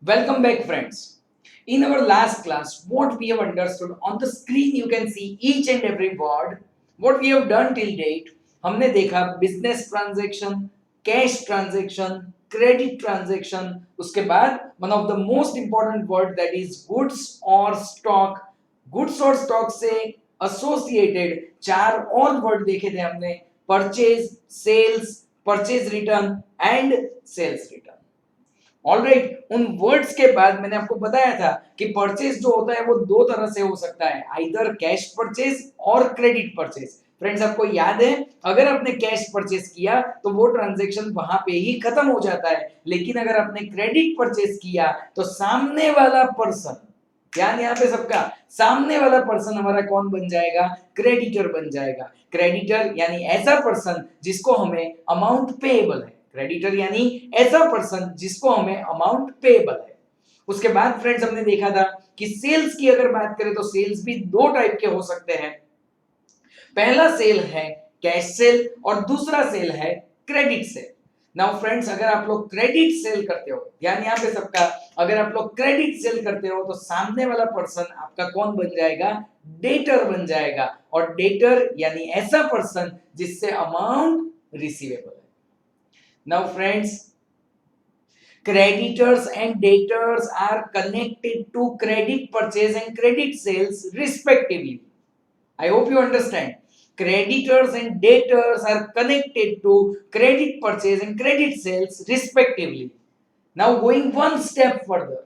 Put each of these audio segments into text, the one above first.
Welcome back, friends. In our last class, what we have understood on the screen, you can see each and every word. What we have done till date, हमने देखा business transaction, cash transaction, credit transaction. उसके बाद one of the most important word that is goods or stock. Goods और stock से associated चार और word देखे थे हमने, purchase, sales, purchase return and sales return. Alright, उन वर्ड्स के बाद मैंने आपको बताया था कि परचेज जो होता है वो दो तरह से हो सकता है, आइदर कैश परचेज और क्रेडिट परचेज. फ्रेंड्स, आपको याद है, अगर आपने कैश परचेज किया तो वो ट्रांजैक्शन वहां पे ही खत्म हो जाता है, लेकिन अगर आपने क्रेडिट परचेज किया तो सामने वाला पर्सन, ध्यान यहाँ पे सबका, सामने वाला पर्सन हमारा कौन बन जाएगा? क्रेडिटर बन जाएगा. क्रेडिटर यानी ऐसा पर्सन जिसको हमें अमाउंट पेएबल है. क्रेडिटर यानी ऐसा पर्सन जिसको हमें अमाउंट पेएबल है. उसके बाद फ्रेंड्स हमने देखा था कि सेल्स की अगर बात करें तो सेल्स भी दो टाइप के हो सकते हैं. पहला सेल है कैश सेल और दूसरा सेल है क्रेडिट सेल. नाउ फ्रेंड्स, अगर आप लोग क्रेडिट सेल करते हो, ध्यान यहाँ पे सबका, अगर आप लोग क्रेडिट सेल करते हो तो सामने वाला पर्सन आपका कौन बन जाएगा? डेटर बन जाएगा. और डेटर यानी ऐसा पर्सन जिससे अमाउंट रिसीवेबल है. Now friends, creditors and debtors are connected to credit purchase and credit sales respectively. I hope you understand. Creditors and debtors are connected to credit purchase and credit sales respectively. Now going one step further.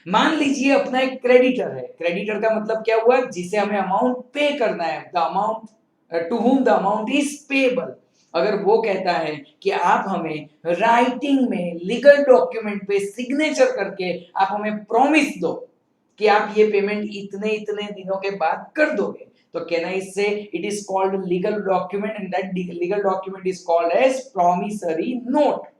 मान लीजिए अपना एक creditor है. Creditor का मतलब क्या हुआ? जिसे हमें अमाउंट पे करना है, the amount to whom the amount is payable. अगर वो कहता है कि आप हमें राइटिंग में लीगल डॉक्यूमेंट पे सिग्नेचर करके आप हमें प्रॉमिस दो कि आप ये पेमेंट इतने इतने दिनों के बाद कर दोगे, तो can I say it is called legal document and that legal document is called as promissory note.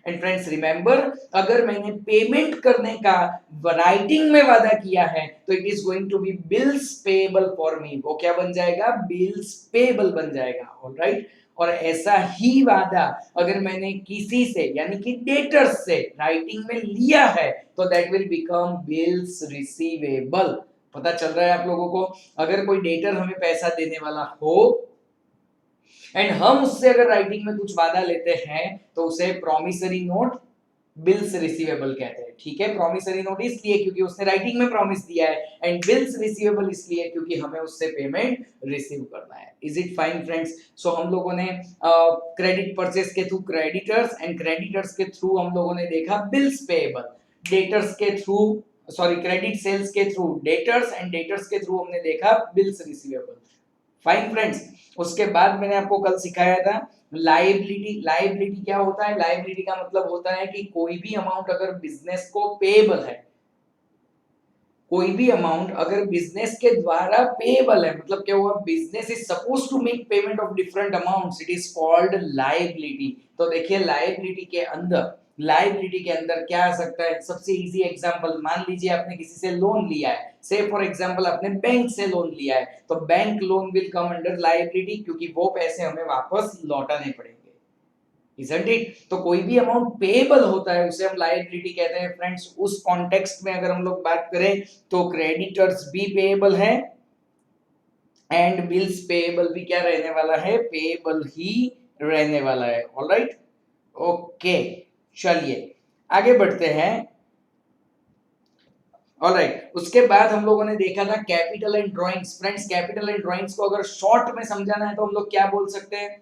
And friends remember, अगर मैंने पेमेंट करने का राइटिंग में वादा किया है तो it is going to be bills payable for me. वो क्या बन जाएगा? बिल्स पेएबल बन जाएगा. ऑलराइट. और ऐसा ही वादा अगर मैंने किसी से यानी कि डेटर्स से राइटिंग में लिया है तो that will become bills receivable. पता चल रहा है आप लोगों को? अगर कोई डेटर हमें पैसा देने वाला हो एंड हम उससे अगर राइटिंग में कुछ वादा लेते हैं तो उसे प्रॉमिसरी नोट, बिल्स रिसीवेबल कहते हैं. ठीक है, प्रॉमिसरी नोट इसलिए क्योंकि उसने राइटिंग में प्रॉमिस दिया है एंड बिल्स रिसीवेबल इसलिए क्योंकि हमें उससे पेमेंट रिसीव करना है. Is it fine friends? So हम लोगों ने क्रेडिट परचेस के थ्रू क्रेडिटर्स एंड क्रेडिटर्स के थ्रू हम लोगों ने देखा बिल्स पेएबल. डेटर्स के थ्रू, सॉरी, क्रेडिट सेल्स के थ्रू डेटर्स एंड डेटर्स के थ्रू हमने देखा बिल्स रिसीवेबल. Fine friends. उसके बाद मैंने आपको कल सिखाया था लायबिलिटी. लायबिलिटी क्या होता है? लायबिलिटी का मतलब होता है कि कोई भी अमाउंट अगर बिजनेस को पेएबल है, कोई भी अमाउंट अगर बिजनेस के द्वारा पेएबल है, मतलब क्या हुआ? Business is suppose to make payment of different amounts, it is called liability. तो देखिए लायबिलिटी के अंदर क्या आ सकता है? सबसे इजी एग्जांपल, मान लीजिए आपने किसी से लोन लिया है, से फॉर एग्जांपल आपने बैंक से लोन लिया है, तो bank loan will come under liability क्योंकि वो पैसे हमें वापस लौटाने पड़ेंगे. Isn't it? तो कोई भी अमाउंट पेएबल होता है उसे हम लायबिलिटी कहते हैं. फ्रेंड्स, उस कॉन्टेक्स्ट में अगर हम लोग बात करें तो क्रेडिटर्स भी पेएबल है एंड बिल्स पेएबल भी क्या रहने वाला है? पेएबल ही रहने वाला है. ऑलराइट, ओके, चलिए आगे बढ़ते हैं. ऑलराइट, उसके बाद हम लोगों ने देखा था capital and drawings. Friends, capital and drawings को अगर शॉर्ट में समझाना है तो हम लोग क्या बोल सकते हैं?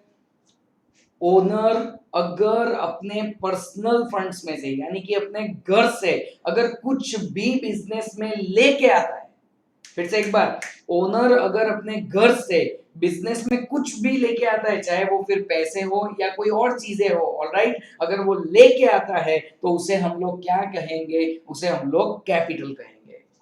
ओनर अगर अपने पर्सनल फंड्स में से यानी कि अपने घर से अगर कुछ भी बिजनेस में लेके आता है, फिर से एक बार, ओनर अगर अपने घर से बिजनेस में कुछ भी लेके आता है, चाहे वो फिर पैसे हो या कोई और चीजें हो, ऑलराइट, अगर वो लेके आता है तो उसे हम लोग क्या कहेंगे? उसे हम लोग कैपिटल कहेंगे.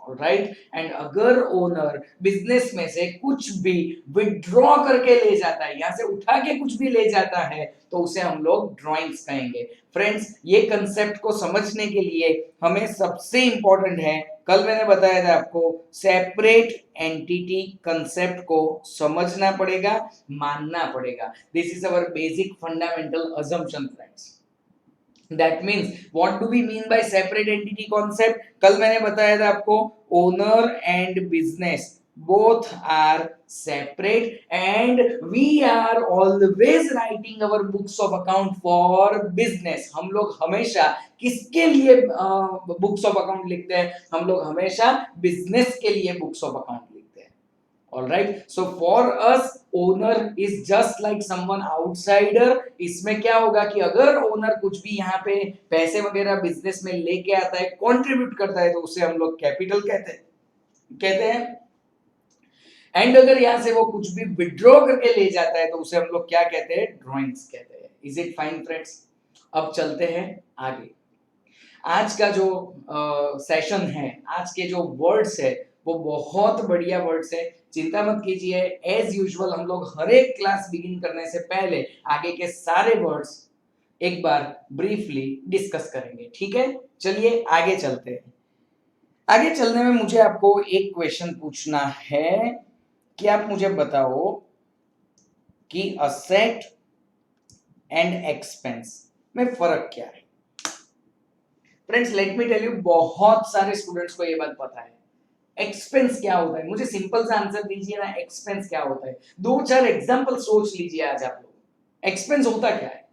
ऑलराइट. एंड अगर ओनर बिजनेस में से कुछ भी विड्रॉ करके ले जाता है, यहां से उठा के कुछ भी ले जाता है, तो उसे हम लोग ड्रॉइंग्स कहेंगे. फ्रेंड्स, ये कंसेप्ट को समझने के लिए हमें सबसे इंपॉर्टेंट है, कल मैंने बताया था आपको, सेपरेट एंटिटी कंसेप्ट को समझना पड़ेगा, मानना पड़ेगा. This is our basic fundamental assumption friends. That means what do we mean by separate entity concept? कल मैंने बताया था आपको, owner and business both are separate and we are always writing our books of account for business. हम लोग हमेशा किसके लिए बुक्स ऑफ अकाउंट लिखते हैं? हम लोग हमेशा बिजनेस के लिए बुक्स ऑफ अकाउंट लिखते हैं. All right, so for us owner is just like someone outsider. इसमें क्या होगा कि अगर ओनर कुछ भी यहाँ पे पैसे वगैरह बिजनेस में लेके आता है, कंट्रीब्यूट करता है, तो उसे हम लोग कैपिटल कहते हैं. एंड अगर यहाँ से वो कुछ भी विड्रॉ करके ले जाता है तो उसे हम लोग क्या कहते हैं? ड्रॉइंग्स कहते हैं. Is it fine friends? अब चलते हैं आगे. आज का जो सेशन है, आज के जो वर्ड्स है वो बहुत बढ़िया वर्ड्स है. चिंता मत कीजिए, एज यूजुअल हम लोग हर एक क्लास बिगिन करने से पहले आगे के सारे वर्ड्स एक बार ब्रीफली डिस्कस करेंगे. ठीक है, चलिए आगे चलते हैं. आगे चलने में मुझे आपको एक क्वेश्चन पूछना है कि आप मुझे बताओ कि असेट एंड एक्सपेंस में फर्क क्या है. Friends let me tell you, बहुत सारे स्टूडेंट्स को ये बात पता है. एक्सपेंस क्या होता है? मुझे सिंपल सा आंसर दीजिए ना, एक्सपेंस क्या होता है? दो चार एग्जांपल सोच लीजिए आज आप लोग. एक्सपेंस होता क्या है?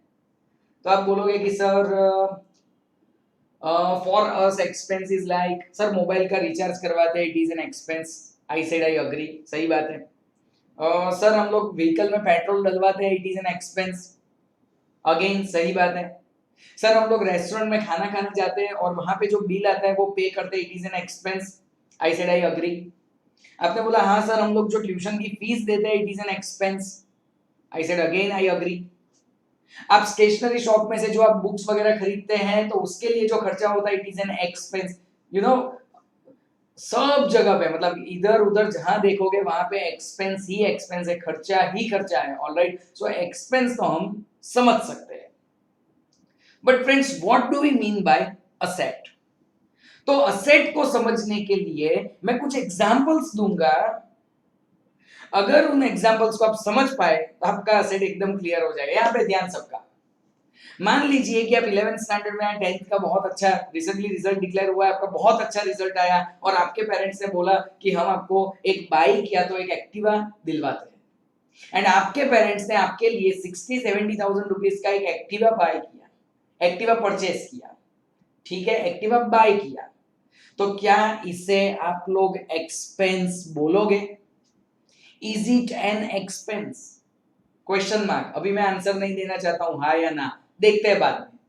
तो आप बोलोगे कि sir for us expense is like, sir mobile का रिचार्ज करवाते हैं, it is an expense. I said I agree, सही बात है. सर हम लोग व्हीकल में पेट्रोल डलवाते हैं, it is an expense. Again सही बात है. सर हम लोग रेस्टोरेंट में खाना खाने जाते हैं और वहां पे जो बिल आता है वो पे करते हैं, it is an expense. I said I agree. आपने बोला हाँ सर हम लोग जो ट्यूशन की फीस देते हैं, it is an expense. I said again I agree. आप स्टेशनरी शॉप में से जो आप बुक्स वगैरह खरीदते हैं तो उसके लिए जो खर्चा होता है, it is an expense. You know, सब जगह पे मतलब इधर उधर जहां देखोगे वहां पे एक्सपेंस ही एक्सपेंस है, खर्चा ही खर्चा है. ऑलराइट, सो एक्सपेंस तो हम समझ सकते हैं. But friends what do we mean by asset? तो असेट को समझने के लिए मैं कुछ एग्जांपल्स दूंगा. अगर उन एग्जांपल्स को आप समझ पाए तो आपका असेट एकदम क्लियर हो जाएगा. यहां पे ध्यान सबका. मान लीजिए कि आप 11th स्टैंडर्ड में आए, 10th का बहुत अच्छा रिसेंटली रिजल्ट डिक्लेयर हुआ है, आपका बहुत अच्छा रिजल्ट आया और आपके पेरेंट्स ने बोला कि हम आपको एक बाइक या तो एक एक्टिवा दिलवाते हैं. एंड आपके पेरेंट्स ने आपके लिए 60-70,000 रुपीस का एक एक्टिवा बाय किया, एक्टिवा परचेस किया. ठीक है, एक्टिवा बाय किया. तो क्या इसे आप लोग एक्सपेंस बोलोगे? Is it an expense? Question mark. अभी मैं आंसर नहीं देना चाहता हूं, हाँ या ना, देखते हैं बाद में.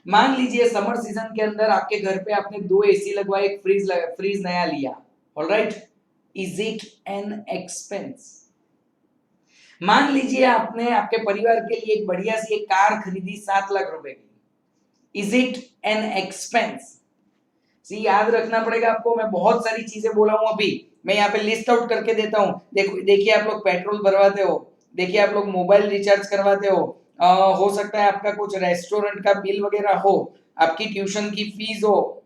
मान लीजिए समर सीजन के अंदर आपके घर पे आपने 2 एसी लगवाए, एक फ्रीज नया लिया. Alright, is it an expense? मान लीजिए आपने आपके परिवार के लिए एक बढ़िया सी एक कार खरीदी 7 लाख रुपए की. Is it an expense? See याद रखना पड़ेगा आपको. मैं बहुत सारी चीजें बोला हूं, अभी मैं यहाँ पे लिस्ट आउट करके देता हूं. देखो, देखिए आप लोग पेट्रोल भरवाते हो, देखिए आप लोग मोबाइल रिचार्ज करवाते हो, हो सकता है आपका कुछ रेस्टोरेंट का बिल वगैरह हो, आपकी ट्यूशन की फीस हो.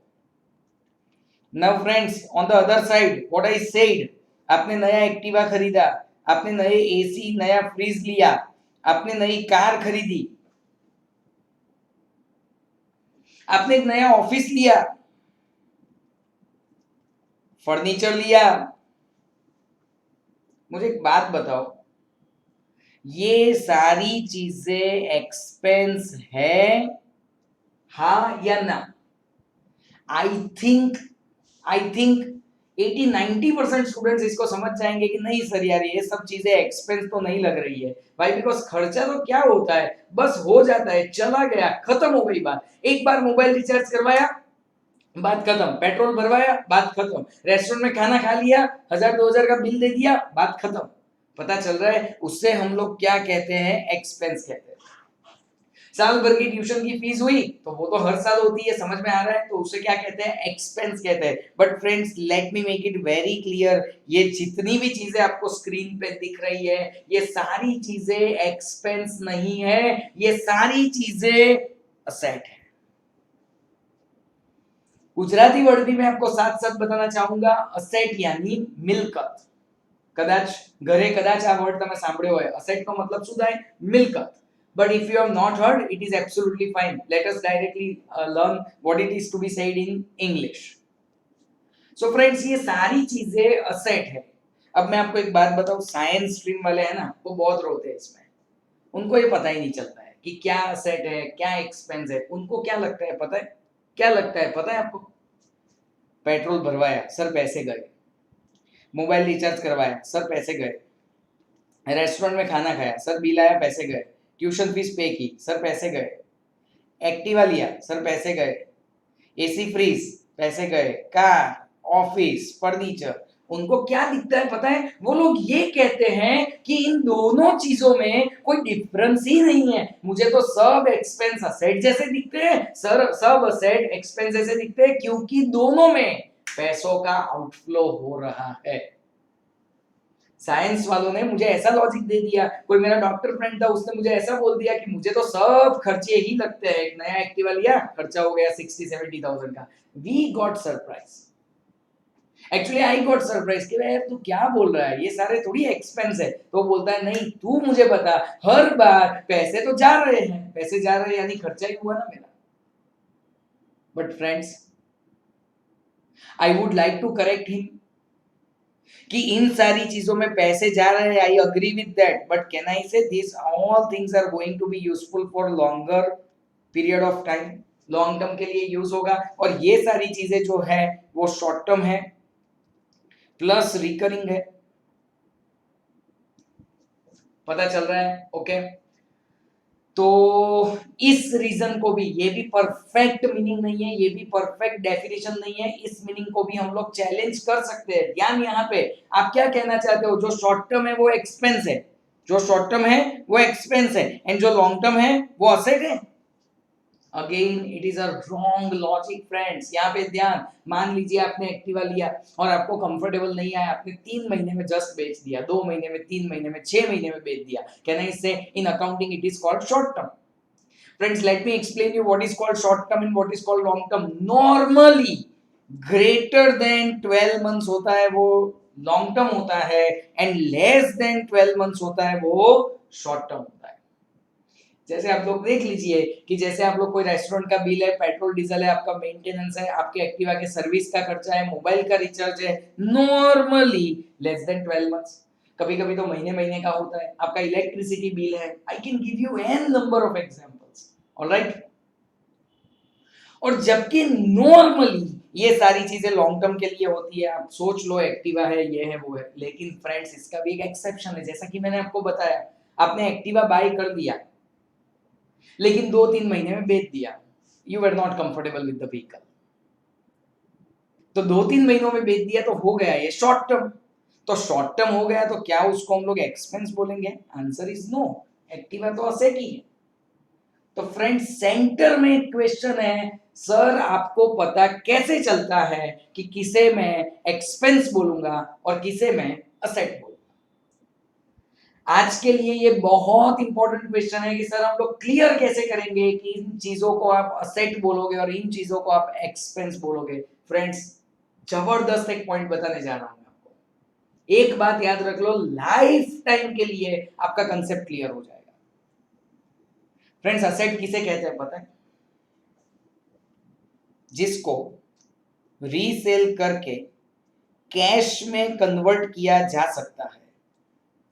Now friends on the other side what I said, आपने नया एक्टिवा खरीदा, आपने नए एसी नया फ्रीज लिया, आपने नई कार खरीदी, आपने एक नया ऑफिस लिया, फर्नीचर लिया. मुझे एक बात बताओ, ये सारी चीजें एक्सपेंस है, हाँ या ना? आई थिंक 80-90% स्टूडेंट्स इसको समझ जाएंगे कि नहीं सर यार ये सब चीजें एक्सपेंस तो नहीं लग रही है भाई, बिकॉज खर्चा तो क्या होता है, बस हो जाता है, चला गया, खत्म हो गई बात. एक बार मोबाइल रिचार्ज करवाया, बात खत्म. पेट्रोल भरवाया, बात खत्म. रेस्टोरेंट में खाना खा लिया, 1000-2000 का बिल दे दिया, बात खत्म. पता चल रहा है, उससे हम लोग क्या कहते हैं? एक्सपेंस कहते हैं. साल भर की ट्यूशन की फीस हुई तो वो तो हर साल होती है, समझ में आ रहा है, तो उसे क्या कहते हैं? एक्सपेंस कहते हैं. But friends let me make it very clear, ये जितनी भी चीजें आपको स्क्रीन पे दिख रही है, ये सारी चीजें एक्सपेंस नहीं है, ये सारी चीजें असेट है. गुजराती वर्ड भी मैं आपको साथ साथ बताना चाहूंगा. असेट यानी मिलकत. कदाच घरे कदाच આ વર્ડ તમે સાંભળ્યો હોય. અસેટ નો મતલબ શું થાય? મિલકત. But if you have not heard, it is absolutely fine. Let us directly learn what it is to be said in English. So friends, ये सारी चीजें असेट है. अब मैं आपको एक बात बताऊं, साइंस स्ट्रीम वाले हैं ना, वो बहुत रोते हैं इसमें. उनको ये पता ही नहीं चलता है कि क्या असेट है, क्या एक्सपेंस है. उनको क्या लगता है पता है? क्या लगता है पता है आपको? पेट्रोल भरवाया, सर पैसे गए. मोबाइल रिचार्ज करवाया, सर पैसे गए. रेस्टोरेंट में खाना खाया, सर बिल आया, पैसे गए. ट्यूशन फीस पे की, सर पैसे गए. एक्टिवा लिया, सर पैसे गए. एसी फ्रीज, पैसे गए. Car, office, furniture. उनको क्या दिखता है पता है? वो लोग ये कहते हैं कि इन दोनों चीजों में कोई डिफरेंस ही नहीं है. मुझे तो सब एक्सपेंस असेट जैसे दिखते हैं, सर सब असेट एक्सपेंस जैसे दिखते हैं, क्योंकि दोनों में पैसों का आउटफ्लो हो रहा है. साइंस वालों ने मुझे ऐसा लॉजिक दे दिया. कोई मेरा डॉक्टर फ्रेंड था, उसने मुझे ऐसा बोल दिया कि मुझे तो सब खर्चे ही लगते हैं. एक नया एक्टिवा लिया, खर्चा हो गया 60-70,000 का. We got surprise. Actually I got surprise कि यार तू क्या बोल रहा है, ये सारे थोड़ी एक्सपेंस है. तो बोलता है नहीं, तू मुझे बता, हर बार पैसे तो जा रहे हैं, पैसे जा रहे हैं यानी खर्चा ही हुआ ना मेरा. But friends, I would like to correct him कि इन सारी चीजों में पैसे जा रहे हैं. I agree with that, but can I say this all things are going to be useful for longer period of time. Long term के लिए यूज होगा. और ये सारी चीजें जो है वो शॉर्ट टर्म है प्लस रिकरिंग है. पता चल रहा है? ओके. तो इस रीजन को भी, ये भी परफेक्ट मीनिंग नहीं है, ये भी परफेक्ट डेफिनेशन नहीं है. इस मीनिंग को भी हम लोग चैलेंज कर सकते हैं. ध्यान यहाँ पे, आप क्या कहना चाहते हो? जो शॉर्ट टर्म है वो एक्सपेंस है, जो शॉर्ट टर्म है वो एक्सपेंस है, एंड जो लॉन्ग टर्म है वो असेट है. Again it is a wrong logic friends. यहाँ पे ध्यान. मान लीजिए आपने एक्टिवा लिया और आपको कंफर्टेबल नहीं आया, आपने 3 महीने में जस्ट बेच दिया, 2 महीने में, 3 महीने में, 6 महीने में बेच दिया. कहना इससे in accounting it is called short term. Friends, let me explain you what is called short term and what is called long term. Normally, greater than 12 months होता है वो long term होता है, and less than 12 months होता है वो short term होता है. जैसे आप लोग देख लीजिए कि जैसे आप लोग कोई रेस्टोरेंट का बिल है, पेट्रोल डीजल है, आपका मेंटेनेंस है, आपके एक्टिवा के सर्विस का खर्चा है, मोबाइल का रिचार्ज है, नॉर्मली लेस देन 12 मंथ्स. कभी कभी तो महीने महीने का होता है. आपका इलेक्ट्रिसिटी बिल है. I can give you an number of examples. Alright. और जबकि नॉर्मली ये सारी चीजें लॉन्ग टर्म के लिए होती है. आप सोच लो, एक्टिवा है, ये है, वो है. लेकिन फ्रेंड्स, इसका भी एक एक्सेप्शन है. जैसा कि मैंने आपको बताया, आपने एक्टिवा बाय कर दिया लेकिन 2-3 महीने में बेच दिया. You were not comfortable with the vehicle. तो 2-3 महीनों में बेच दिया तो हो गया ये शॉर्ट टर्म. तो शॉर्ट टर्म हो गया तो क्या उसको हम लोग एक्सपेंस बोलेंगे? Answer is no. एक्टिवा तो असेट ही है. तो फ्रेंड्स, सेंटर में एक क्वेश्चन है, सर आपको पता कैसे चलता है कि किसे मैं एक्सपेंस बोलूंगा और किसे मैं असेट बोलूंगा? आज के लिए ये बहुत इंपॉर्टेंट क्वेश्चन है कि सर हम लोग क्लियर कैसे करेंगे कि इन चीजों को आप असेट बोलोगे और इन चीजों को आप एक्सपेंस बोलोगे. फ्रेंड्स, जबरदस्त एक पॉइंट बताने जा रहा हूं आपको. एक बात याद रख लो, लाइफ टाइम के लिए आपका कंसेप्ट क्लियर हो जाएगा. फ्रेंड्स, असेट किसे कहते हैं पता है? जिसको रीसेल करके कैश में कन्वर्ट किया जा सकता है.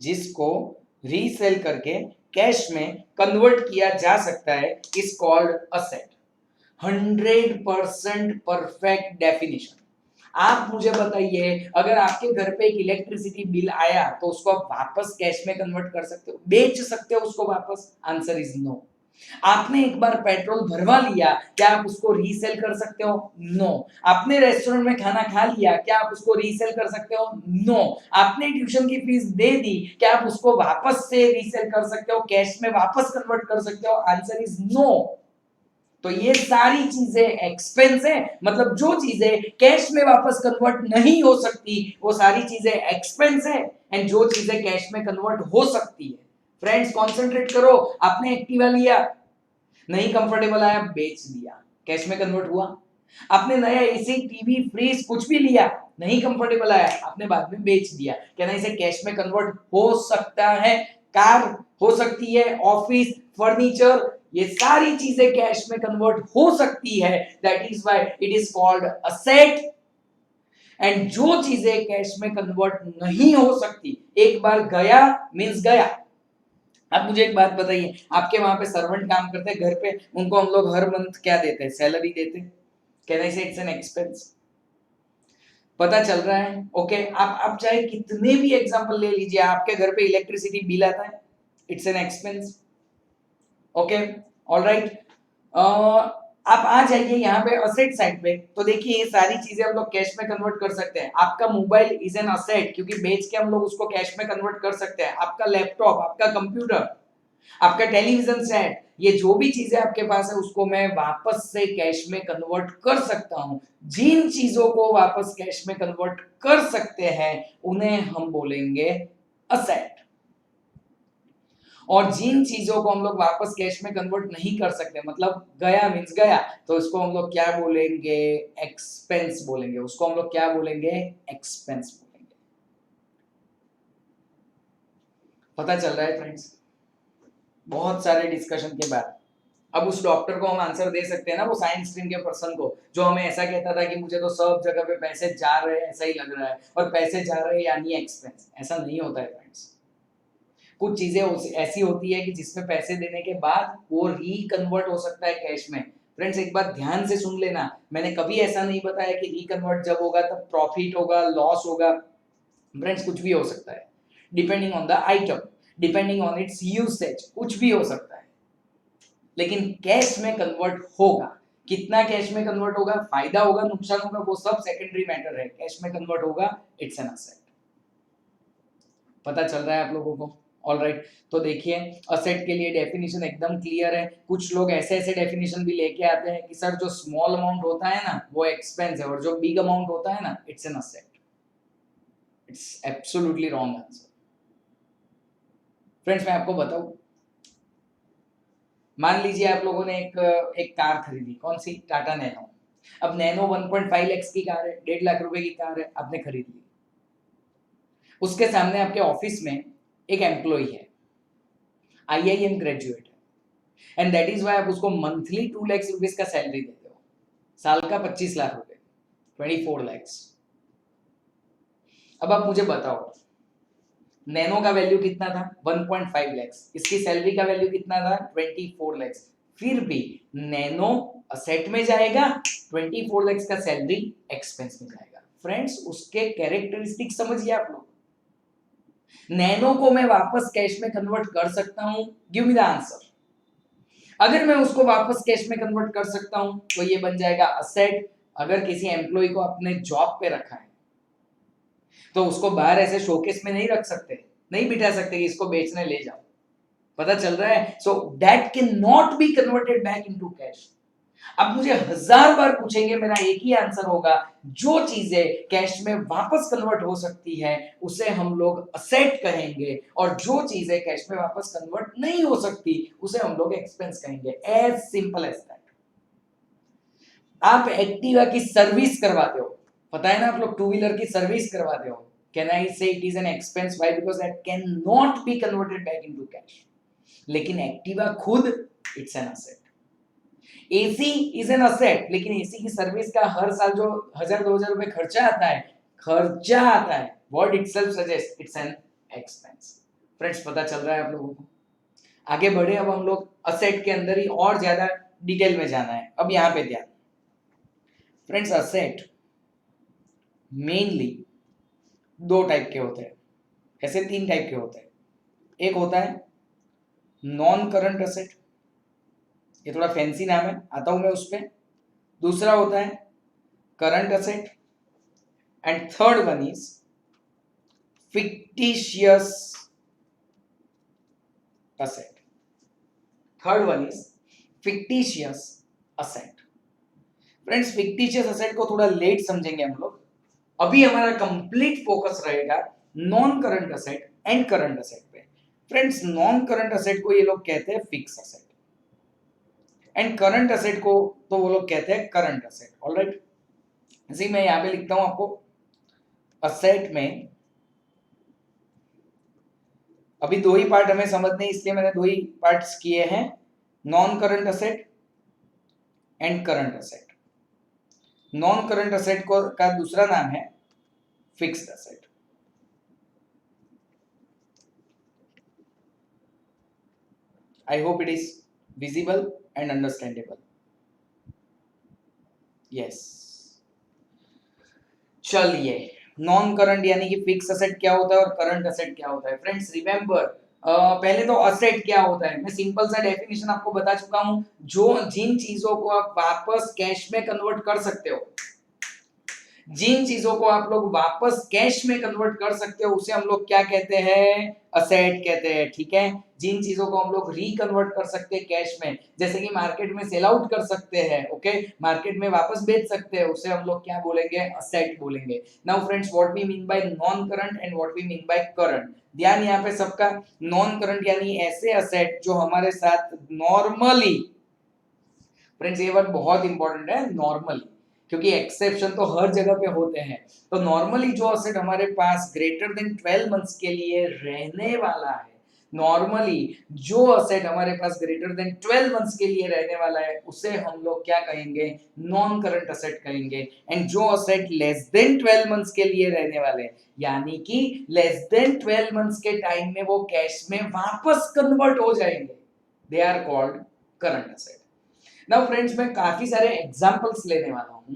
जिसको रीसेल करके कैश में कन्वर्ट किया जा सकता है is called asset. 100% perfect definition. आप मुझे बताइए, अगर आपके घर पे एक इलेक्ट्रिसिटी बिल आया तो उसको आप वापस कैश में कन्वर्ट कर सकते हो, बेच सकते हो उसको वापस? Answer is no. आपने एक बार पेट्रोल भरवा लिया, क्या आप उसको रीसेल कर सकते हो? नो. आपने रेस्टोरेंट में खाना खा लिया, क्या आप उसको रीसेल कर सकते हो? नो. आपने ट्यूशन की फीस दे दी, क्या आप उसको वापस से रीसेल कर सकते हो, कैश में वापस कन्वर्ट कर सकते हो? Answer is no. तो ये सारी चीजें एक्सपेंस है. मतलब जो चीजें कैश में वापस कन्वर्ट नहीं हो सकती वो सारी चीजें एक्सपेंस है, एंड जो चीजें कैश में कन्वर्ट हो सकती है. फ्रेंड्स, कंसंट्रेट करो. आपने एक्टिवा लिया, नहीं कंफर्टेबल आया, बेच दिया, कैश में कन्वर्ट हुआ. आपने नया एसी, टीवी, फ्रिज कुछ भी लिया, नहीं कंफर्टेबल आया, आपने बाद में बेच दिया. कहना इसे कैश में कन्वर्ट हो सकता है. कार हो सकती है ऑफिस, फर्नीचर, ये सारी चीजें कैश में कन्वर्ट हो सकती है, that is why it is called asset. And जो चीजें कैश में कन्वर्ट नहीं हो सकती, एक बार गया मींस गया। अब मुझे एक बात बताइए, आपके वहां पे सर्वेंट काम करते हैं घर पे, उनको हम लोग हर मंथ क्या देते हैं? सैलरी देते हैं। कैन आई से इट्स एन एक्सपेंस? पता चल रहा है? ओके आप चाहे कितने भी एग्जांपल ले लीजिए, आपके घर पे इलेक्ट्रिसिटी बिल आता है, it's an expense. Okay alright, आप आ जाइए यहाँ पे असेट साइड पे, तो देखिए ये सारी चीजें हम लोग कैश में कन्वर्ट कर सकते हैं। आपका मोबाइल इज एन असेट, क्योंकि बेच के हम लोग उसको कैश में कन्वर्ट कर सकते हैं। आपका लैपटॉप, आपका कंप्यूटर, आपका टेलीविजन सेट, ये जो भी चीजें आपके पास है उसको मैं वापस से कैश में कन्वर्ट कर सकता हूं। जिन चीजों को वापस कैश में कन्वर्ट कर सकते हैं उन्हें हम बोलेंगे असेट, और जिन चीजों को हम लोग वापस कैश में कन्वर्ट नहीं कर सकते, मतलब गया मींस गया, तो इसको हम लोग क्या बोलेंगे? एक्सपेंस बोलेंगे। उसको हम लोग क्या बोलेंगे? एक्सपेंस बोलेंगे। पता चल रहा है फ्रेंड्स? बहुत सारे डिस्कशन के बाद अब उस डॉक्टर को हम आंसर दे सकते हैं ना, वो साइंस स्ट्रीम के पर्सन को, जो हमें ऐसा कहता था कि मुझे तो सब जगह पे पैसे जा रहे हैं ऐसा ही लग रहा है, और पैसे जा रहे हैं यानी एक्सपेंस। ऐसा नहीं होता है फ्रेंड्स। कुछ चीजें ऐसी होती है कि जिसमें पैसे देने के बाद वो रिकन्वर्ट हो सकता है कैश में। फ्रेंड्स एक बात ध्यान से सुन लेना, मैंने कभी ऐसा नहीं बताया कि रिकन्वर्ट जब होगा तब प्रॉफिट होगा, लॉस होगा। फ्रेंड्स कुछ भी हो सकता है, depending on the item, depending on it's usage, कुछ भी हो सकता है, लेकिन कैश में कन्वर्ट होगा। कितना कैश में कन्वर्ट होगा, फायदा होगा, नुकसान होगा, वो सब सेकेंडरी मैटर है। कैश में कन्वर्ट होगा, इट्स एन असेट। पता चल रहा है आप लोगों को? ऑलराइट, तो देखिए असेट के लिए डेफिनेशन एकदम क्लियर है। कुछ लोग ऐसे ऐसे डेफिनेशन भी लेके आते हैं कि सर जो स्मॉल अमाउंट होता है ना वो एक्सपेंस है, और जो बिग अमाउंट होता है ना it's an asset. It's absolutely wrong answer. Friends मैं आपको बताऊं, मान लीजिए आप लोगों ने एक कार खरीदी, कौन सी? टाटा नैनो। अब नैनो 1.5 लाख की कार है, 1.5 लाख रुपए की कार है, आपने खरीद ली। उसके सामने आपके ऑफिस में एक एम्प्लॉय है, आईआईएम ग्रेजुएट है, एंड दैट इज व्हाई आप उसको मंथली 2 लाख रुपीस का सैलरी देते हो, साल का 25 लाख रुपए, 24 लाख। अब आप मुझे बताओ नैनो का वैल्यू कितना था? 1.5 लाख। इसकी सैलरी का वैल्यू कितना था? 24 लाख। फिर भी नैनो असेट में जाएगा, 24 लाख का सैलरी एक्सपेंस में जाएगा। फ्रेंड्स उसके कैरेक्टरिस्टिक समझिए आप लोग। नैनो को मैं वापस कैश में कन्वर्ट कर सकता हूं, गिव मी द आंसर। अगर मैं उसको वापस कैश में कन्वर्ट कर सकता हूं तो ये बन जाएगा असेट। अगर किसी एम्प्लॉय को अपने जॉब पे रखा है तो उसको बाहर ऐसे शोकेस में नहीं रख सकते, नहीं बिठा सकते कि इसको बेचने ले जाओ। पता चल रहा है? So that can not be converted back into cash. अब मुझे 1000 बार पूछेंगे, मेरा एक ही आंसर होगा, जो चीजें कैश में वापस कन्वर्ट हो सकती है उसे हम लोग असेट कहेंगे, और जो चीजें कैश में वापस कन्वर्ट नहीं हो सकती उसे हम लोग एक्सपेंस कहेंगे। As simple as that. आप एक्टिवा की सर्विस करवाते हो, पता है ना, आप लोग टू व्हीलर की सर्विस करवाते हो, can I say it is an expense? Why? Because that can not be converted back into cash. लेकिन एक्टिवा खुद it's an asset. AC is an asset, लेकिन एसी की सर्विस का हर साल जो 1000-2000 रुपए खर्चा आता है, word itself suggest it's an expense. Friends पता चल रहा है आप लोगों को? आगे बढ़े, अब हम लोग असेट के अंदर ही और ज्यादा डिटेल में जाना है। अब यहां पे ध्यान। फ्रेंड्स असेट मेनली दो टाइप के होते हैं, ऐसे 3 टाइप के होते हैं। एक होता है नॉन करंट असेट, ये थोड़ा फैंसी नाम है, आता हूं मैं उस पर। दूसरा होता है current asset, and third one is fictitious asset. Third one is fictitious asset. Friends fictitious asset को थोड़ा लेट समझेंगे हम लोग, अभी हमारा कंप्लीट फोकस रहेगा non current asset and current asset पे। फ्रेंड्स नॉन करंट असेट को ये लोग कहते हैं fix asset, and current asset को तो वो लोग कहते हैं करंट असेट। ऑलराइट, इसी मैं यहां पे लिखता हूं आपको, असेट में अभी दो ही पार्ट हमें समझने, इसलिए मैंने दो ही पार्ट्स किए हैं, non current asset and current asset. Non current asset को का दूसरा नाम है fixed asset. I hope it is visible and understandable. Yes, चलिए, नॉन करंट यानी कि फिक्स असेट क्या होता है और करंट असेट क्या होता है। फ्रेंड्स रिमेंबर, पहले तो असेट क्या होता है, मैं सिंपल सा डेफिनेशन आपको बता चुका हूं। जो जिन चीजों को आप वापस कैश में कन्वर्ट कर सकते हो, जिन चीजों को आप लोग वापस कैश में कन्वर्ट कर सकते हो, उसे हम लोग क्या कहते हैं, असेट कहते हैं। ठीक है, जिन चीजों को हम लोग रिकन्वर्ट कर सकते हैं कैश में, जैसे कि मार्केट में सेल आउट कर सकते हैं, ओके, मार्केट में वापस बेच सकते हैं, उसे हम लोग क्या बोलेंगे, असेट बोलेंगे। Now friends, what we mean by non current and what we mean by current, ध्यान यहाँ पे सबका। नॉन करंट यानी ऐसे असेट जो हमारे साथ नॉर्मली, फ्रेंड्स ये वर्ड बहुत इंपॉर्टेंट है, नॉर्मली, क्योंकि एक्सेप्शन तो हर जगह पे होते हैं। तो नॉर्मली जो असेट हमारे पास ग्रेटर देन 12 मंथ्स के लिए रहने वाला है, नॉर्मली जो असेट हमारे पास ग्रेटर देन 12 मंथ्स के लिए रहने वाला है, उसे हम लोग क्या कहेंगे, नॉन करंट असेट कहेंगे। एंड जो असेट लेस देन 12 मंथ्स के लिए रहने वाले हैं, यानी कि लेस देन 12 मंथ्स के टाइम में वो कैश में वापस कन्वर्ट हो जाएंगे, they are called current asset. Now friends, मैं काफी सारे एग्जांपल्स लेने वाला हूं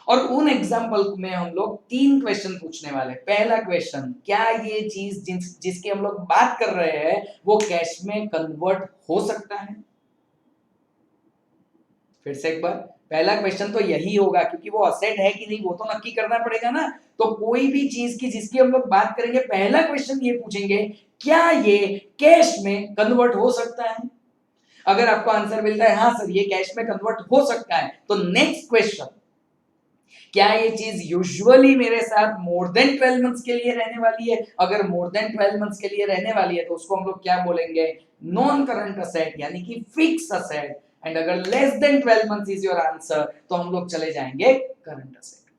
और उन एग्जांपल में हम लोग 3 क्वेश्चन पूछने वाले। पहला क्वेश्चन, क्या ये चीज जिसकी हम लोग बात कर रहे हैं वो कैश में कन्वर्ट हो सकता है। फिर से एक बार, पहला क्वेश्चन तो यही होगा, क्योंकि वो असेट है कि नहीं वो तो नक्की करना पड़ेगा ना। तो कोई भी चीज की जिसकी हम लोग बात करेंगे, पहला क्वेश्चन ये पूछेंगे, क्या ये कैश में कन्वर्ट हो सकता है। अगर आपको आंसर मिलता है हाँ सर ये कैश में कन्वर्ट हो सकता है, तो नेक्स्ट क्वेश्चन, क्या ये चीज यूजुअली मेरे साथ मोर देन 12 मंथ्स के लिए रहने वाली है। अगर मोर देन 12 मंथ्स के लिए रहने वाली है तो उसको हम लोग क्या बोलेंगे, नॉन करंट असेट यानी कि फिक्स असेट। एंड अगर less than 12 months is your answer, तो हम लोग चले जाएंगे करंट असेट।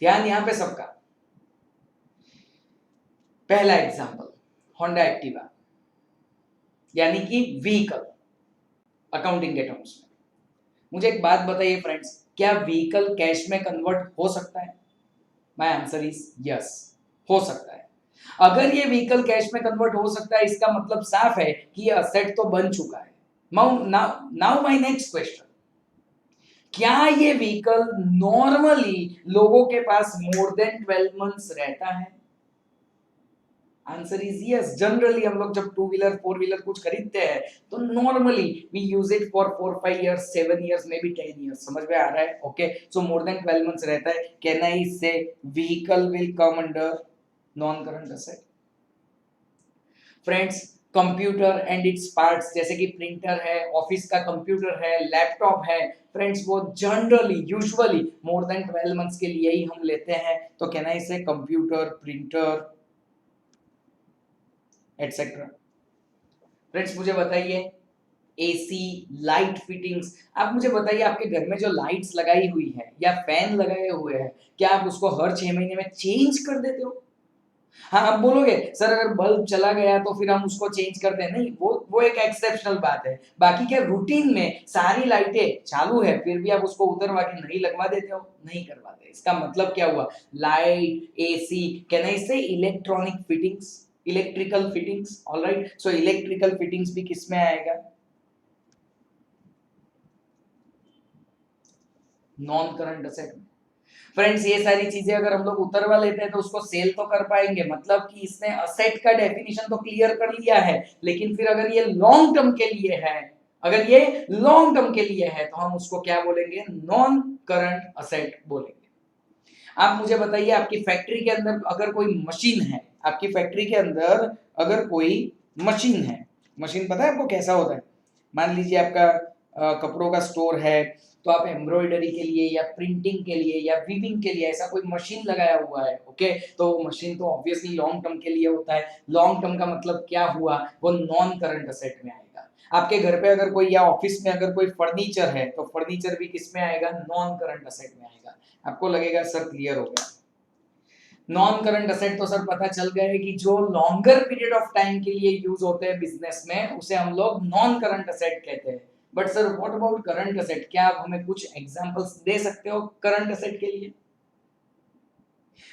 ध्यान यहां पे सबका। पहला एग्जांपल, होंडा एक्टिवा यानी कि व्हीकल, अकाउंटिंग के टर्म्स में। मुझे एक बात बताइए फ्रेंड्स, क्या व्हीकल कैश में कन्वर्ट हो सकता है। माय आंसर इज यस, हो सकता है। अगर ये व्हीकल कैश में कन्वर्ट हो सकता है, इसका मतलब साफ है कि ये असेट तो बन चुका है। नाउ माय नेक्स्ट क्वेश्चन, क्या ये व्हीकल नॉर्मली लोगों के पास मोर देन 12 मंथ्स रहता है। Answer is yes. जनरली हम लोग जब 2 व्हीलर 4 व्हीलर कुछ खरीदते हैं तो normally we use it for 4-5 years, 7 years, may be 10 years. समझ में आ रहा है, okay. So more than 12 months रहता है। Can I say vehicle will come under non current asset. Friends, computer and its parts, जैसे कि प्रिंटर है, ऑफिस का कंप्यूटर है, लैपटॉप है, फ्रेंड्स वो generally usually more than 12 months के लिए ही हम लेते हैं। तो कैन आई से कंप्यूटर, प्रिंटर एटसेट्रा। फ्रेंड्स मुझे बताइए, एसी, लाइट फिटिंग्स, आप मुझे बताइए आपके घर में जो लाइट्स लगाई हुई है या फैन लगाए हुए हैं, क्या आप उसको हर 6 महीने में चेंज कर देते हो। हाँ, आप बोलोगे सर अगर बल्ब चला गया तो फिर हम उसको चेंज करते हैं, नहीं, वो एक एक्सेप्शनल बात है। बाकी क्या रूटीन में सारी लाइटें चालू है फिर भी आप उसको उतरवा के नहीं लगवा देते हो, नहीं करवाते। इसका मतलब क्या हुआ, लाइट, एसी, कैन आई से electronic fittings, electrical fittings, alright. So electrical fittings भी किस में आएगा, नॉन करंट असेट में। फ्रेंड्स ये सारी चीजें अगर हम लोग उतरवा लेते हैं तो उसको सेल तो कर पाएंगे, मतलब कि इसने असेट का डेफिनेशन तो क्लियर कर लिया है। लेकिन फिर अगर ये लॉन्ग टर्म के लिए है, अगर ये लॉन्ग टर्म के लिए है तो हम उसको क्या बोलेंगे, नॉन करंट असेट बोलेंगे। आप मुझे बताइए, आपकी फैक्ट्री के अंदर अगर कोई मशीन है, आपकी फैक्ट्री के अंदर अगर कोई मशीन है, मशीन पता है आपको कैसा होता है। मान लीजिए आपका कपड़ों का स्टोर है, तो आप एम्ब्रॉयडरी के लिए या प्रिंटिंग के लिए या वीविंग के लिए ऐसा कोई मशीन लगाया हुआ है, ओके। तो वो मशीन तो ऑब्वियसली लॉन्ग टर्म के लिए होता है। लॉन्ग टर्म का मतलब क्या हुआ, वो नॉन करंट असेट में आएगा। आपके घर पे अगर कोई या ऑफिस में अगर कोई फर्नीचर है तो फर्नीचर भी किस में आएगा, नॉन करंट असेट में आएगा। आपको लगेगा सर क्लियर हो गया। नॉन करंट असेट तो सर पता चल गया है कि जो लॉन्गर पीरियड ऑफ टाइम के लिए यूज होते हैं बिजनेस में, उसे हम लोग नॉन करंट असेट कहते हैं। But sir what about current asset, क्या आप हमें कुछ एग्जांपल्स दे सकते हो करंट असेट के लिए?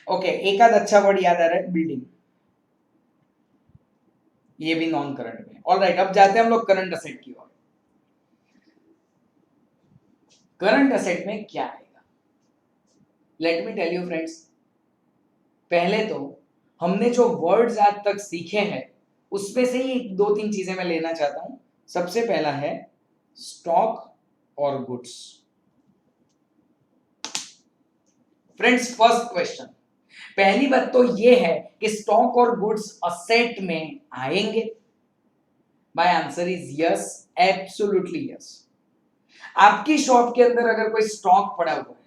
ओके, एक आध अच्छा वर्ड याद आ रहा है, बिल्डिंग, ये भी नॉन करंट में। ऑलराइट, अब जाते हैं हम लोग करंट असेट की ओर। करंट असेट में क्या आएगा? Let me tell you friends, पहले तो हमने जो वर्ड्स आज तक सीखे हैं उसमें से ही दो तीन चीजें मैं लेना चाहता हूं। सबसे पहला है स्टॉक और गुड्स। फ्रेंड्स, फर्स्ट क्वेश्चन, पहली बात तो ये है कि स्टॉक और गुड्स असेट में आएंगे। My answer is yes, absolutely yes. आपकी शॉप के अंदर अगर कोई स्टॉक पड़ा हुआ है,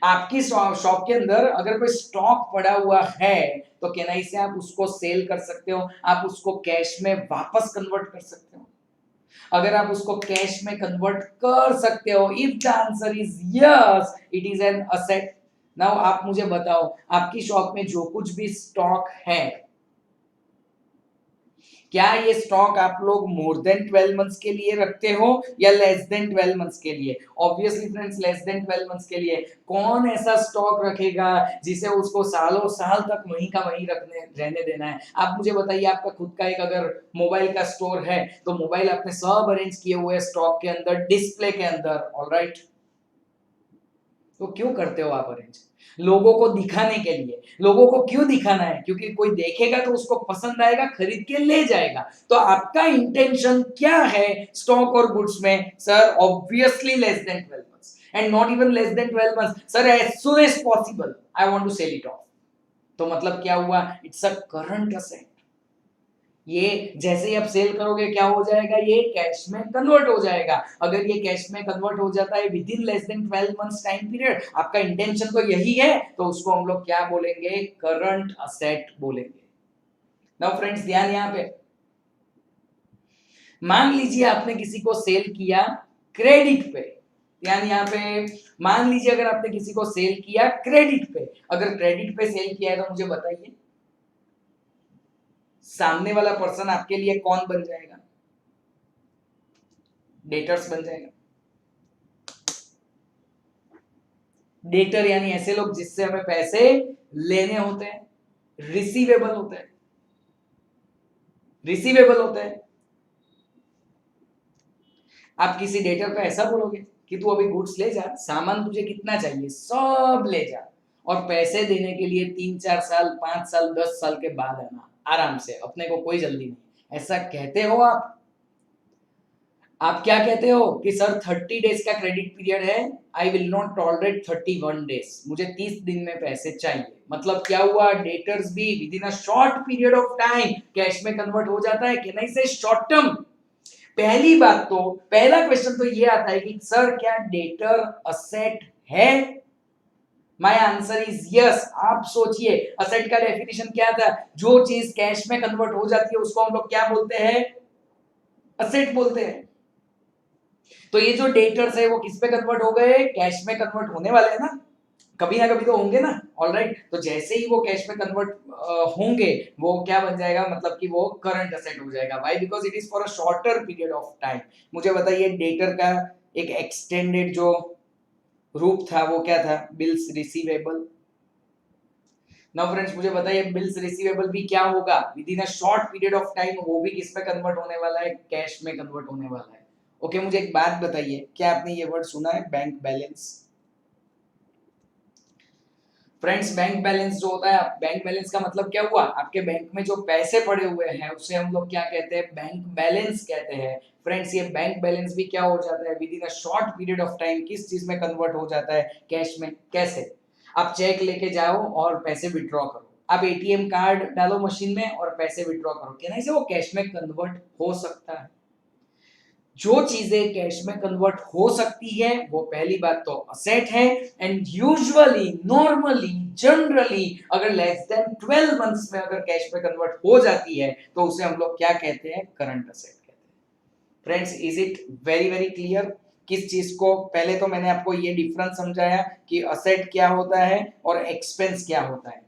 आपकी शॉप के अंदर अगर कोई स्टॉक पड़ा हुआ है, तो केनाई से आप उसको सेल कर सकते हो, आप उसको कैश में वापस कन्वर्ट कर सकते हो। अगर आप उसको कैश में कन्वर्ट कर सकते हो, if the answer is yes, it is an asset. Now आप मुझे बताओ, आपकी शॉप में जो कुछ भी स्टॉक है, क्या ये स्टॉक आप लोग मोर देन 12 मंथ्स के लिए रखते हो या लेस देन 12 मंथ्स के लिए? Obviously friends, less than 12 months के लिए। कौन ऐसा स्टॉक रखेगा जिसे उसको सालों साल तक वहीं का वहीं रखने रहने देना है? आप मुझे बताइए, आपका खुद का एक अगर मोबाइल का स्टोर है, तो मोबाइल आपने सब अरेंज किए हुए स्टॉक के अंदर, डिस्प्ले के अंदर, ऑलराइट, तो क्यों करते हो आप अरेंज? लोगों को दिखाने के लिए। लोगों को क्यों दिखाना है? क्योंकि कोई देखेगा तो उसको पसंद आएगा, खरीद के ले जाएगा। तो आपका इंटेंशन क्या है स्टॉक और गुड्स में? Sir obviously less than 12 months, and not even less than 12 months, sir as soon as possible I want to sell it off. तो मतलब क्या हुआ? It's a current asset. ये जैसे ही आप सेल करोगे क्या हो जाएगा? ये कैश में कन्वर्ट हो जाएगा। अगर ये कैश में कन्वर्ट हो जाता है with in less than 12 months time period, आपका इंटेंशन तो यही है, तो उसको हम लोग क्या बोलेंगे? करंट असेट बोलेंगे। नाउ फ्रेंड्स, ध्यान यहां पे, मान लीजिए आपने किसी को सेल किया क्रेडिट पे। ध्यान यहां पे, मान लीजिए अगर आपने किसी को सेल किया क्रेडिट पे, अगर क्रेडिट पे सेल किया है तो मुझे बताइए सामने वाला पर्सन आपके लिए कौन बन जाएगा? डेटर्स बन जाएगा। डेटर यानी ऐसे लोग जिससे हमें पैसे लेने होते हैं, रिसीवेबल होते हैं, रिसीवेबल होते हैं। आप किसी डेटर को ऐसा बोलोगे कि तू अभी गुड्स ले जा, सामान तुझे कितना चाहिए सब ले जा, और पैसे देने के लिए 3-4 साल 5 साल 10 साल के बाद आना, आराम से, अपने को कोई जल्दी नहीं, ऐसा कहते हो आप? आप क्या कहते हो कि सर 30 डेज का क्रेडिट पीरियड है, I will not tolerate 31 days, मुझे 30 दिन में पैसे चाहिए। मतलब क्या हुआ? डेटर्स भी with in a short period of time cash में कन्वर्ट हो जाता है कि नहीं से शॉर्ट टर्म। पहली बात तो, पहला क्वेश्चन तो ये आता है कि सर क्या डेटर असेट है? My answer is yes. आप सोचिए, असेट का डेफिनेशन क्या था? जो चीज कैश में कन्वर्ट हो जाती है उसको हम लोग क्या बोलते हैं? असेट बोलते हैं। तो ये जो डेटर्स है वो किस पे कन्वर्ट हो गए? कैश में कन्वर्ट होने वाले हैं ना, कभी ना कभी तो होंगे ना, ऑलराइट। तो जैसे ही वो कैश में कन्वर्ट होंगे, वो क्या बन जाएगा? मतलब कि वो करंट असेट हो जाएगा। Why? Because it is for a shorter period of time. मुझे बताइए, डेटर का एक एक्सटेंडेड जो रूप था वो क्या था? Bills receivable. नाउ फ्रेंड्स, मुझे बताइए बिल्स रिसीवेबल भी क्या होगा? With in a short period of time वो भी किस पे कन्वर्ट होने वाला है? कैश में कन्वर्ट होने वाला है। ओके, मुझे एक बात बताइए, क्या आपने ये वर्ड सुना है, bank balance? Friends, bank balance जो होता है, बैंक बैलेंस का मतलब क्या हुआ? आपके बैंक में जो पैसे पड़े हुए हैं उसे हम लोग क्या कहते हैं? बैंक बैलेंस कहते हैं। फ्रेंड्स, ये बैंक बैलेंस भी क्या हो जाता है? With in a short period of time किस चीज में कन्वर्ट हो जाता है? कैश में। कैसे? आप चेक लेके जाओ और पैसे विड्रॉ करो, आप एटीएम कार्ड डालो मशीन में और पैसे विड्रॉ करो, क्या नहीं से वो कैश में कन्वर्ट हो सकता है। जो चीजें कैश में कन्वर्ट हो सकती है वो पहली बात तो असेट है, एंड यूजुअली, नॉर्मली, जनरली अगर लेस देन 12 मंथ्स में अगर कैश में कन्वर्ट हो जाती है तो उसे हम लोग क्या कहते हैं? करंट असेट कहते हैं। Friends, is it very very clear? किस चीज को, पहले तो मैंने आपको ये डिफरेंस समझाया कि असेट क्या होता है और एक्सपेंस क्या होता है।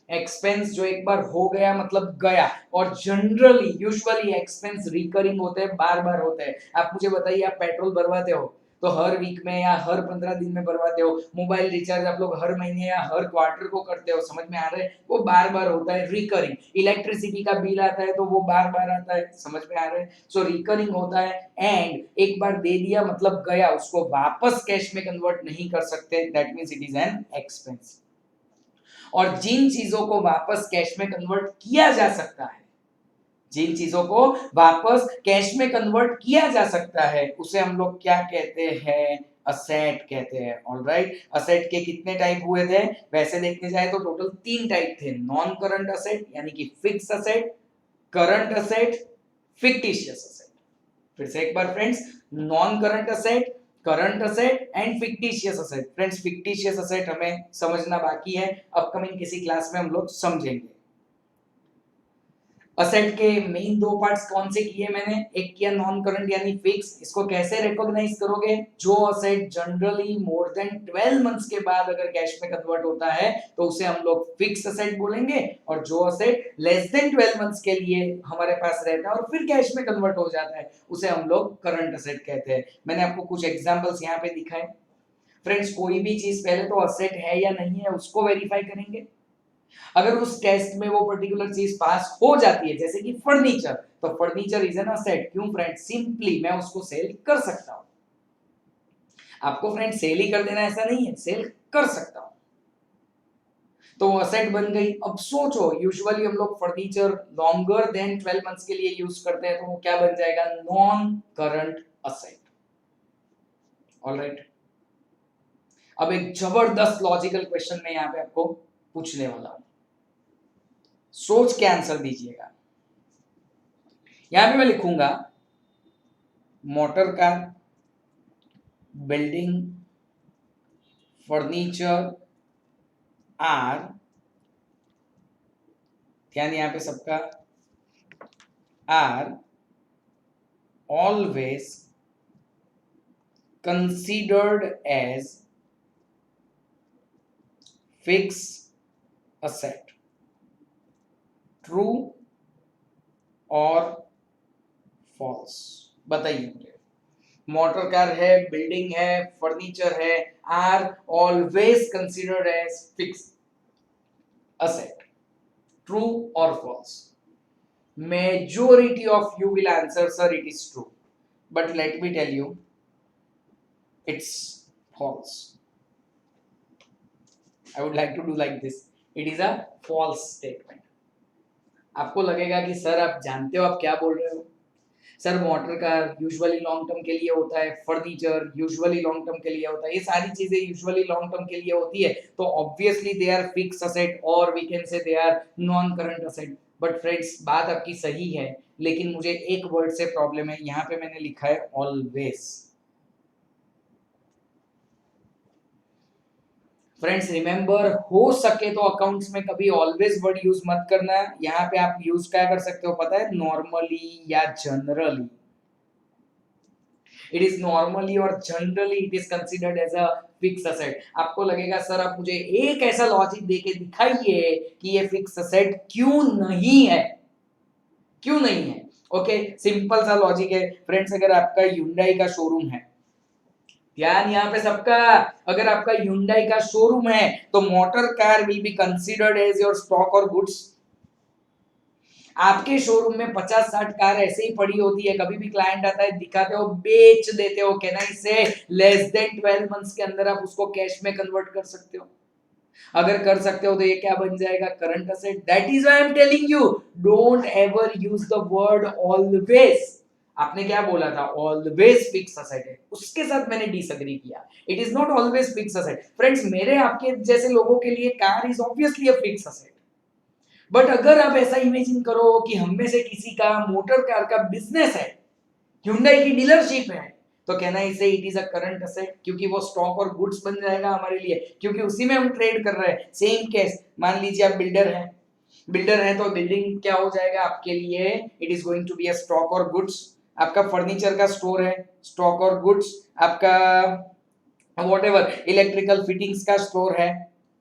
एक्सपेंस जो एक बार हो गया मतलब गया, और जनरली यूजुअली एक्सपेंस रिकरिंग होते हैं, बार बार होते हैं। आप मुझे बताइए, आप पेट्रोल भरवाते हो तो हर वीक में या हर 15 दिन में भरवाते हो, मोबाइल रिचार्ज आप लोग हर महीने या हर क्वार्टर को करते हो, समझ में आ रहा है, वो बार बार होता है रिकरिंग। इलेक्ट्रिसिटी का बिल आता है तो वो बार बार आता है, समझ में आ रहा है, सो रिकरिंग होता है। एंड एक बार दे दिया मतलब गया, उसको वापस कैश में कन्वर्ट नहीं कर सकते, that means it is an expense. और जिन चीजों को वापस कैश में कन्वर्ट किया जा सकता है, जिन चीजों को वापस कैश में कन्वर्ट किया जा सकता है, उसे हम लोग क्या कहते हैं, असेट कहते हैं। ऑलराइट, असेट के कितने टाइप हुए थे, वैसे देखने जाए तो टोटल 3 टाइप थे, नॉन करंट असेट यानी कि fix asset, current asset, fictitious asset. फिर से एक बार friends, non current asset, current asset and fictitious asset. Friends fictitious asset हमें समझना बाकी है, अपकमिंग किसी क्लास में हम लोग समझेंगे। असेट के मेन 2 पार्ट्स कौन से किए मैंने, एक किया नॉन करंट यानी फिक्स। इसको कैसे रिकॉग्नाइज करोगे, जो asset generally more than 12 months के बाद अगर कैश में कन्वर्ट होता है तो उसे हम लोग फिक्स असेट बोलेंगे, और जो असेट लेस देन 12 मंथ्स के लिए हमारे पास रहता है और फिर कैश में कन्वर्ट हो जाता है, उसे हम लोग करंट असेट कहते हैं। मैंने आपको कुछ एग्जांपल्स यहाँ पे दिखाए। फ्रेंड्स कोई भी चीज पहले तो असेट है या नहीं है उसको वेरीफाई करेंगे। अगर उस टेस्ट में वो पर्टिकुलर चीज पास हो जाती है, जैसे कि फर्नीचर, तो फर्नीचर इज एन असेट। क्यों फ्रेंड, सिंपली मैं उसको सेल कर सकता हूं। आपको फ्रेंड सेल ही कर देना ऐसा नहीं है, सेल कर सकता हूं, तो असेट बन गई। अब सोचो, यूजुअली हम लोग फर्नीचर लॉन्गर देन 12 मंथ्स के लिए यूज करते हैं, तो वो क्या बन जाएगा, नॉन करंट असेट। ऑलराइट, अब एक जबरदस्त लॉजिकल क्वेश्चन मैं यहां पे आपको पूछने वाला हूं, सोच के आंसर दीजिएगा। यहां पे मैं लिखूंगा motor car, building, furniture are, ध्यान यहां पे सबका, are always considered as fix asset. True और फॉल्स, बताइए मुझे। मोटर कार है, बिल्डिंग है, फर्नीचर है, are always considered as fix asset. True और false? Majority of you will answer, sir, it is true. But let me tell you, it's false. I would like to do like this. It is a false statement. आपको लगेगा कि sir आप जानते हो आप क्या बोल रहे हो। Sir motor car usually long term के लिए होता है, फर्नीचर यूजुअली लॉन्ग टर्म के लिए होता है, ये सारी चीजें यूजुअली लॉन्ग टर्म के लिए होती है, तो obviously they are fix asset और we can say they are non current asset. But friends बात आपकी सही है, लेकिन मुझे एक वर्ड से प्रॉब्लम है, यहाँ पे मैंने लिखा है ऑलवेज। फ्रेंड्स रिमेंबर, हो सके तो अकाउंट्स में कभी ऑलवेज वर्ड यूज मत करना। यहाँ पे आप यूज क्या कर सकते हो पता है, नॉर्मली या जनरली। इट इज नॉर्मली और generally it is considered as a fix asset. आपको लगेगा सर आप मुझे एक ऐसा लॉजिक देके दिखाइए कि ये फिक्स असेट क्यों नहीं है, क्यों नहीं है। ओके, सिंपल सा लॉजिक है फ्रेंड्स। अगर आपका Hyundai का शोरूम है, ध्यान यहाँ पे सबका, अगर आपका Hyundai का शोरूम है तो motor car will be considered as your stock और गुड्स। आपके शोरूम में 50-60 कार ऐसे ही पड़ी होती है, कभी भी क्लाइंट आता है दिखाते हो, बेच देते हो, कैन आई से लेस देन 12 मंथ्स के अंदर आप उसको कैश में कन्वर्ट कर सकते हो। अगर कर सकते हो तो ये क्या बन जाएगा, current asset. That is why I am telling you, don't ever use the word always. आपने क्या बोला था, ऑलवेज फिक्स असेट है, उसके साथ मैंने डिसएग्री किया। It is not always fix asset. Friends मेरे आपके जैसे लोगों के लिए car is obviously a fix asset, but अगर आप ऐसा इमेजिन करो कि हम में से किसी का मोटर कार का बिजनेस है, Hyundai की डीलरशिप है, तो कहना इसे it is a current asset, क्योंकि वो स्टॉक और गुड्स बन जाएगा हमारे लिए, क्योंकि उसी में हम ट्रेड कर रहे हैं। सेम केस, मान लीजिए आप बिल्डर हैं, बिल्डर है तो बिल्डिंग क्या हो जाएगा आपके लिए, it is going to be a stock और गुड्स। आपका फर्नीचर का स्टोर है, स्टॉक और गुड्स। आपका व्हाटएवर इलेक्ट्रिकल फिटिंग्स का स्टोर है,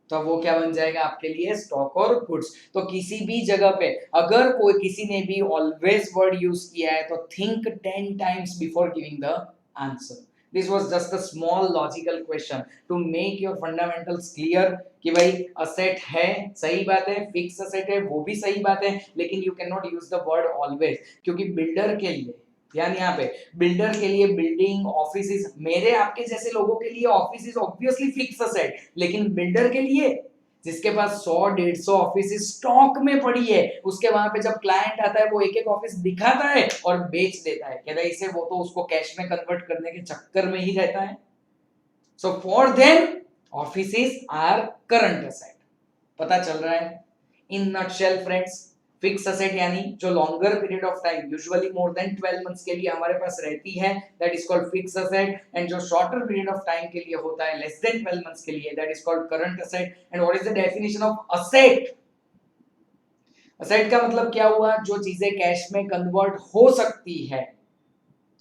तो वो क्या बन जाएगा आपके लिए, स्टॉक और गुड्स। तो किसी भी जगह पे अगर कोई किसी ने भी ऑलवेज वर्ड यूज किया है तो think 10 times before giving the answer. This was just a small logical question to make your fundamentals clear कि भाई असेट है, सही बात है, फिक्स असेट है वो भी सही बात है, लेकिन you can not use the word always, क्योंकि बिल्डर के लिए, ध्यान यहाँ पे, बिल्डर के लिए बिल्डिंग ऑफिस, मेरे आपके जैसे लोगों के लिए office is obviously fix asset, लेकिन बिल्डर के लिए जिसके पास 100-150 ऑफिस स्टॉक में पड़ी है, उसके वहां पे जब क्लाइंट आता है वो एक एक ऑफिस दिखाता है और बेच देता है, कहता है इसे, वो तो उसको कैश में कन्वर्ट करने के चक्कर में ही रहता है। So for them offices are current asset. पता चल रहा है? In nutshell friends, fix asset यानी जो longer period of time, usually more than 12 months के लिए हमारे पास रहती है, that is called fix asset, and जो शॉर्टर पीरियड ऑफ टाइम के लिए होता है, लेस देन 12 मंथ्स के लिए, that is called current asset. And what is the definition of asset? Asset का मतलब क्या हुआ? जो चीजें कैश में कन्वर्ट हो सकती है,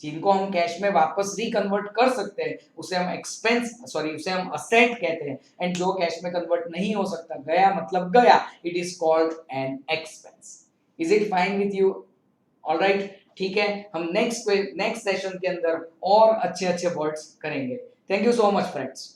जिनको हम कैश में वापस रिकन्वर्ट कर सकते हैं, उसे हम उसे हम असेट कहते हैं। एंड जो कैश में कन्वर्ट नहीं हो सकता, गया मतलब गया, it is called an expense. Is it fine with you? Alright, ठीक है, हम नेक्स्ट सेशन के अंदर और अच्छे अच्छे वर्ड्स करेंगे। Thank you so much friends.